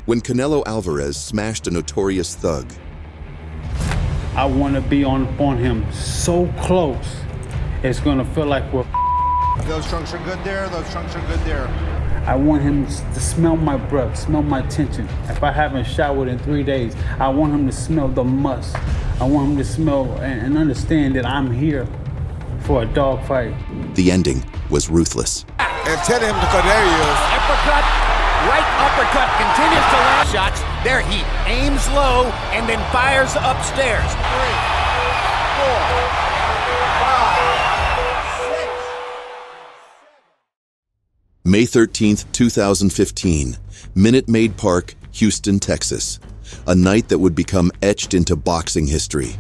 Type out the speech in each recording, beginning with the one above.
when Canelo Alvarez smashed a notorious thug. I want to be on him so close, it's going to feel like we're Those trunks are good there, those trunks are good there. I want him to smell my breath, smell my tension. If I haven't showered in 3 days, I want him to smell the musk. I want him to smell and understand that I'm here for a dog fight. The ending was ruthless. And tell him to go, there he is. Uppercut, right uppercut, continues to land shots. There he aims low and then fires upstairs. 3, 4, 5, 6. May 13th, 2015, Minute Maid Park, Houston, Texas. A night that would become etched into boxing history.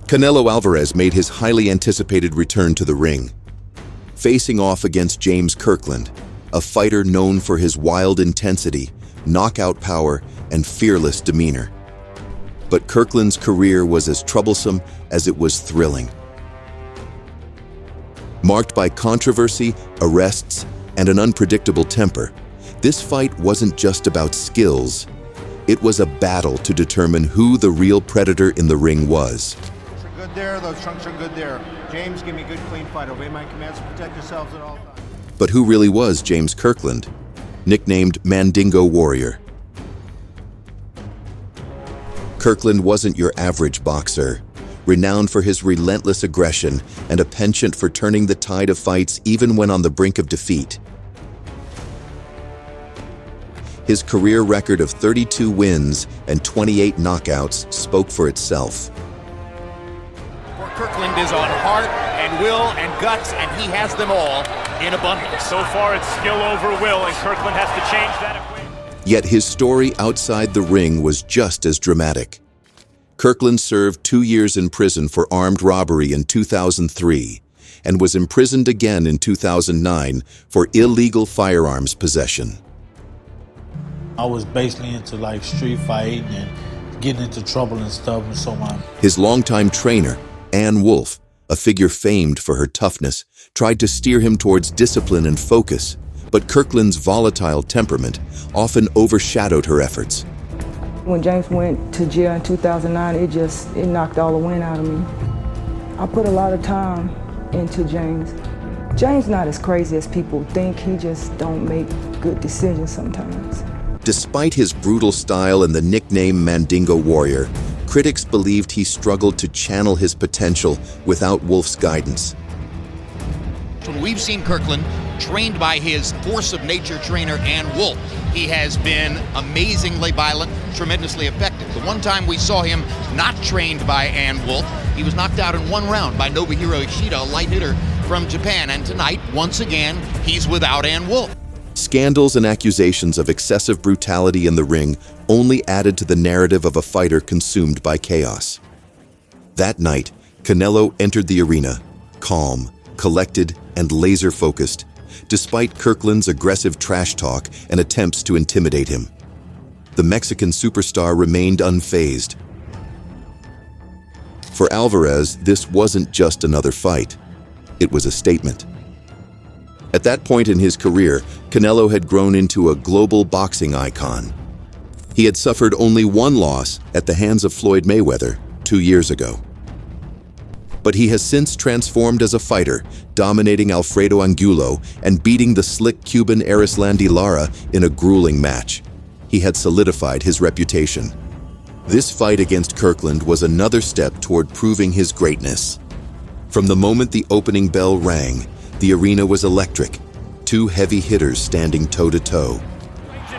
Canelo Alvarez made his highly anticipated return to the ring, facing off against James Kirkland, a fighter known for his wild intensity, knockout power, and fearless demeanor. But Kirkland's career was as troublesome as it was thrilling. Marked by controversy, arrests, and an unpredictable temper, this fight wasn't just about skills. It was a battle to determine who the real predator in the ring was. Trunks are good there, those trunks are good there. James, give me a good clean fight. Obey my commands and protect yourselves at all times. But who really was James Kirkland, nicknamed Mandingo Warrior? Kirkland wasn't your average boxer, renowned for his relentless aggression and a penchant for turning the tide of fights even when on the brink of defeat. His career record of 32 wins and 28 knockouts spoke for itself. Kirkland is on heart and will and guts, and he has them all in abundance. So far, it's skill over will, and Kirkland has to change that equation. Yet his story outside the ring was just as dramatic. Kirkland served 2 years in prison for armed robbery in 2003 and was imprisoned again in 2009 for illegal firearms possession. I was basically into like street fighting and getting into trouble and stuff, and so on. His longtime trainer, Ann Wolfe, a figure famed for her toughness, tried to steer him towards discipline and focus, but Kirkland's volatile temperament often overshadowed her efforts. When James went to jail in 2009, it knocked all the wind out of me. I put a lot of time into James. James not as crazy as people think. He just don't make good decisions sometimes. Despite his brutal style and the nickname Mandingo Warrior, critics believed he struggled to channel his potential without Wolfe's guidance. When we've seen Kirkland trained by his force of nature trainer, Ann Wolfe, he has been amazingly violent, tremendously effective. The one time we saw him not trained by Ann Wolfe, he was knocked out in 1 round by Nobuhiro Ishida, a light hitter from Japan. And tonight, once again, he's without Ann Wolfe. Scandals and accusations of excessive brutality in the ring only added to the narrative of a fighter consumed by chaos. That night, Canelo entered the arena, calm, collected, and laser-focused, despite Kirkland's aggressive trash talk and attempts to intimidate him. The Mexican superstar remained unfazed. For Alvarez, this wasn't just another fight. It was a statement. At that point in his career, Canelo had grown into a global boxing icon. He had suffered only one loss at the hands of Floyd Mayweather 2 years ago. But he has since transformed as a fighter, dominating Alfredo Angulo and beating the slick Cuban Erislandy Lara in a grueling match. He had solidified his reputation. This fight against Kirkland was another step toward proving his greatness. From the moment the opening bell rang, the arena was electric, 2 heavy hitters standing toe-to-toe.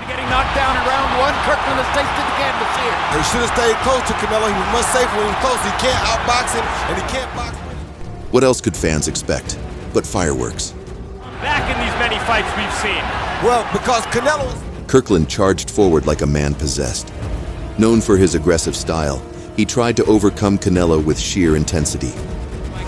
Getting knocked down in round 1, Kirkland has tasted the canvas here. They should have stayed close to Canelo. He was much safer when he was close. He can't outbox him, and he can't box him. What else could fans expect but fireworks? Back in these many fights we've seen. Well, because Canelo is... Kirkland charged forward like a man possessed. Known for his aggressive style, he tried to overcome Canelo with sheer intensity.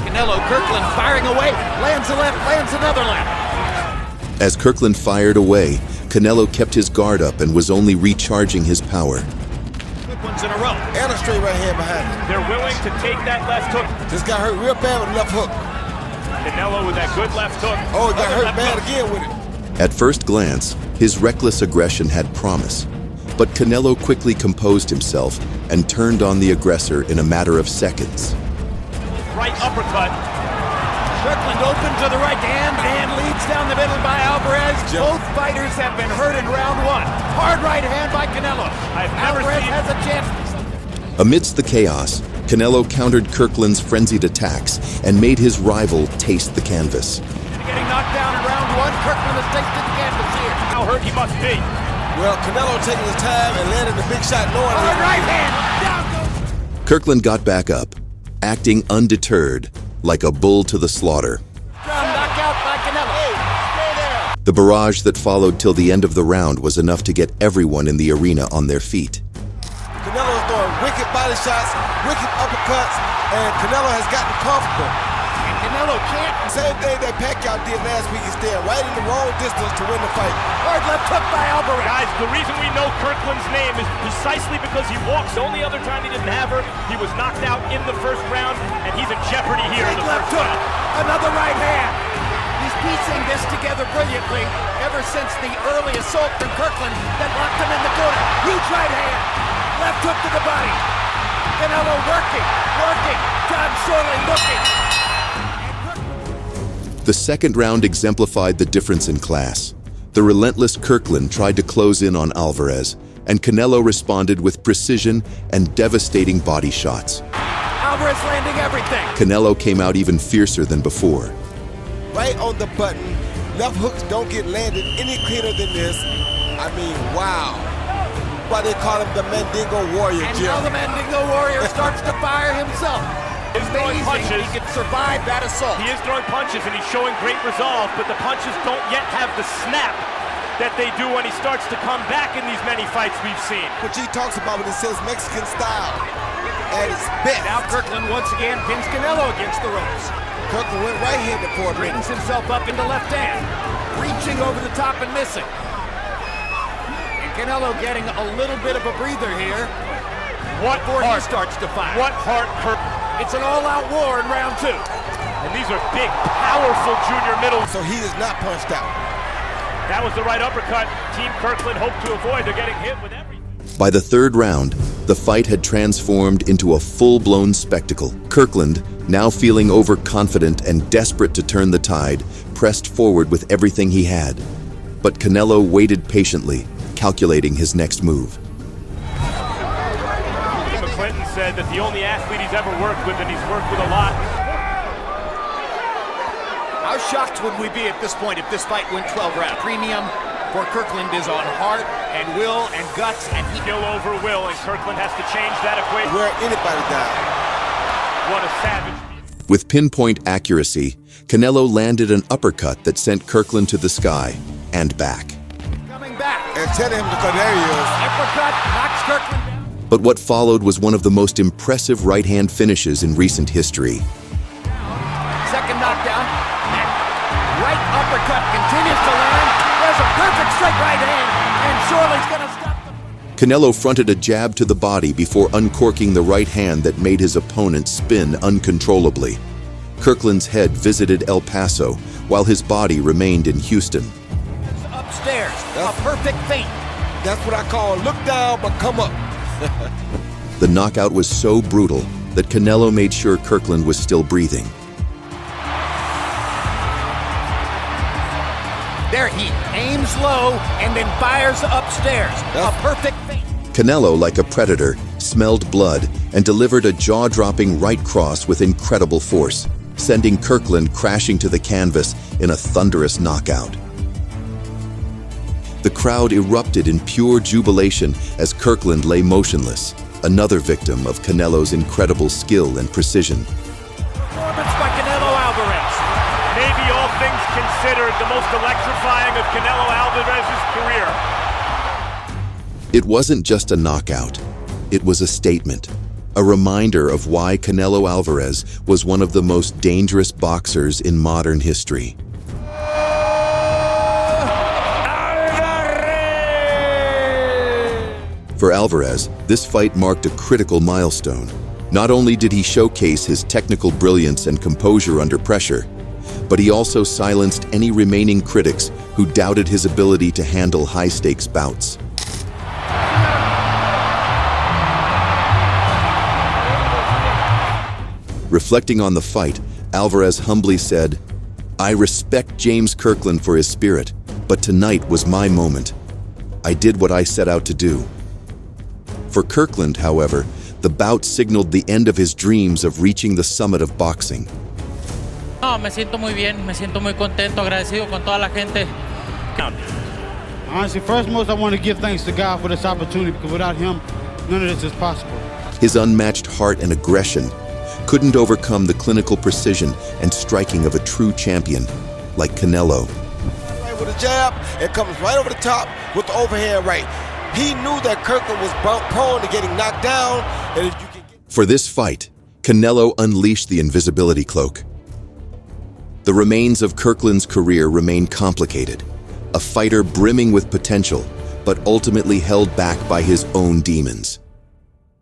Canelo, Kirkland firing away, lands a left, lands another left. As Kirkland fired away, Canelo kept his guard up and was only recharging his power. Quick ones in a row. And a straight right hand behind him. They're willing to take that left hook. Just got hurt real bad with the left hook. Canelo with that good left hook. Oh, he got hurt bad hook. again with it. At first glance, his reckless aggression had promise. But Canelo quickly composed himself and turned on the aggressor in a matter of seconds. Right uppercut. Kirkland open to the right hand and leads down the middle by Alvarez. Both fighters have been hurt in round one. Hard right hand by Canelo. Alvarez has a chance. Amidst the chaos, Canelo countered Kirkland's frenzied attacks and made his rival taste the canvas. Getting knocked down in round one, Kirkland has tasted the canvas here. How hurt he must be. Well, Canelo taking his time and landing the big shot knowing Hard right hand. Down goes. Kirkland got back up, acting undeterred, like a bull to the slaughter. Round knockout by Canelo. Hey, stay there. The barrage that followed till the end of the round was enough to get everyone in the arena on their feet. Canelo's throwing wicked body shots, wicked uppercuts, and Canelo has gotten comfortable. And Canelo can't. Same thing that Pacquiao did last week. He's staying right in the wrong distance to win the fight. Hard left hook by Alvarez. Guys, the reason we know Kirkland's name is precisely because he walks. The only other time he didn't have her, he was knocked out in the first round, and he's in jeopardy here in Big the left first hook. round. Another right hand. He's piecing this together brilliantly ever since the early assault from Kirkland that locked him in the corner. Huge right hand. Left hook to the body. Canelo working. John Shorley looking. The second round exemplified the difference in class. The relentless Kirkland tried to close in on Alvarez, and Canelo responded with precision and devastating body shots. Alvarez landing everything. Canelo came out even fiercer than before. Right on the button. Left hooks don't get landed any cleaner than this. I mean, wow. Why they call him the Mandingo Warrior, And Jim. now the Mandingo Warrior starts to fire himself. He's throwing punches. He can survive that assault. He is throwing punches, and he's showing great resolve, but the punches don't yet have the snap that they do when he starts to come back in these many fights we've seen. Which he talks about when he says Mexican style at its best. Now Kirkland once again pins Canelo against the ropes. Kirkland went right-handed for a minute. Brings himself up into left hand. Reaching over the top and missing. And Canelo getting a little bit of a breather here. What before heart he starts to fire. What heart, It's an all-out war in round two. And these are big, powerful junior middles. So he is not punched out. That was the right uppercut. Team Kirkland hoped to avoid. They're getting hit with everything. By the third round, the fight had transformed into a full-blown spectacle. Kirkland, now feeling overconfident and desperate to turn the tide, pressed forward with everything he had. But Canelo waited patiently, calculating his next move. Clinton said that the only athlete he's ever worked with, and he's worked with a lot. How shocked would we be at this point if this fight went 12 rounds? Premium for Kirkland is on heart and will and guts, and he Skill over will, and Kirkland has to change that equation. Wear anybody down. What a savage. With pinpoint accuracy, Canelo landed an uppercut that sent Kirkland to the sky and back. coming back. And tell him to go, there he is. Uppercut knocks Kirkland down. But what followed was one of the most impressive right-hand finishes in recent history. Second knockdown. And right uppercut continues to land. There's a perfect straight right hand. And Shorley's going to stop the... Canelo fronted a jab to the body before uncorking the right hand that made his opponent spin uncontrollably. Kirkland's head visited El Paso, while his body remained in Houston. Upstairs. A perfect feint. That's what I call look down but come up. The knockout was so brutal that Canelo made sure Kirkland was still breathing. There he aims low and then fires upstairs. A perfect feint. Canelo, like a predator, smelled blood and delivered a jaw-dropping right cross with incredible force, sending Kirkland crashing to the canvas in a thunderous knockout. The crowd erupted in pure jubilation as Kirkland lay motionless, another victim of Canelo's incredible skill and precision. Performance by Canelo Alvarez. Maybe all things considered, the most electrifying of Canelo Alvarez's career. It wasn't just a knockout. It was a statement, a reminder of why Canelo Alvarez was one of the most dangerous boxers in modern history. For Alvarez, this fight marked a critical milestone. Not only did he showcase his technical brilliance and composure under pressure, but he also silenced any remaining critics who doubted his ability to handle high-stakes bouts. Reflecting on the fight, Alvarez humbly said, "I respect James Kirkland for his spirit, but tonight was my moment. I did what I set out to do." For Kirkland, however, the bout signaled the end of his dreams of reaching the summit of boxing. No, me siento muy bien, me siento muy contento, agradecido con toda la gente. Honestly, first most I want to give thanks to God for this opportunity, because without him, none of this is possible. His unmatched heart and aggression couldn't overcome the clinical precision and striking of a true champion like Canelo. Right with a jab, and comes right over the top with the overhand right. He knew that Kirkland was prone to getting knocked down, and if you can get... For this fight, Canelo unleashed the invisibility cloak. The remains of Kirkland's career remain complicated, a fighter brimming with potential, but ultimately held back by his own demons.